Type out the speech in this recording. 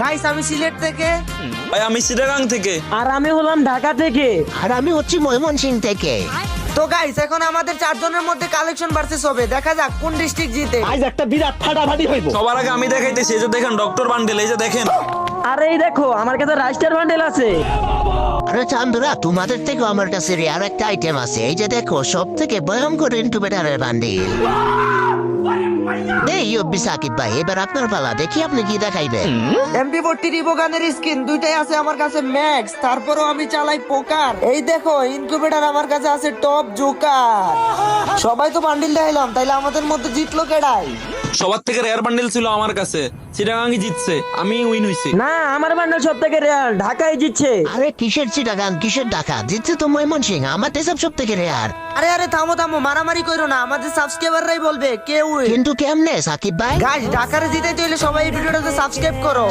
Guys আমি সিলেট থেকে। ভাই আমি চিটাগাং থেকে। আর আমি হলাম ঢাকা থেকে। আর আমি হচ্ছি ময়মনসিংহ থেকে। তো গাইস এখন আমাদের চারজনের মধ্যে কালেকশন ভার্সেস হবে, দেখা যাক কোন ডিস্ট্রিক্ট জিতে। আজ একটা বিরাট ফাটাফাটি হইব। সবার আগে আমি দেখাইতেছি, এই যে দেখেন ডক্টর বান্ডেল, এই যে দেখেন। আরে এই দেখো আমার কাছে রাইস্টার বান্ডেল আছে। আরে চান্দুরা, তোমাদের থেকে আমার কাছে আর একটা আইটেম আছে। এই যে দেখো, সব থেকে ভয়ঙ্কর ইনকিউবেটরের বান্ডিল। এই ইউবি সাকিব ভাই, এবার আপনার পালা, দেখি আপনি কি দেখাইবেন। MP40 রিভো গানের স্কিন দুইটাই আছে আমার কাছে ম্যাক্স, তারপরও আমি চালাই পোকার। এই দেখো ইনকিউবেটর আমার কাছে আছে টপ জোকার। সবাই তো বান্ডিল দেখাইলাম, তাইলে আমাদের মধ্যে জিতলো কেডাই? সবার থেকে রেয়ার বান্ডেল ছিল আমার কাছে, চিটাগাংই জিতছে, আমি উইন হইছি। না আমার বান্ডেল সব থেকে রেয়ার, ঢাকায় জিতছে। আরে কিসের চিটাগান, কিসের ঢাকা, জিতছে তো ময়মনসিংহ। আমার দেশব সব থেকে রেয়ার। আরে আরে থামো থামো, মারামারি করো না, আমাদের সাবস্ক্রাইবাররাই বলবে কে উইন। কিন্তু কেমনে সাকিব ভাই? গাইস ঢাকারে জিতাইতে হইলে সবাই এই ভিডিওটাতে সাবস্ক্রাইব করো।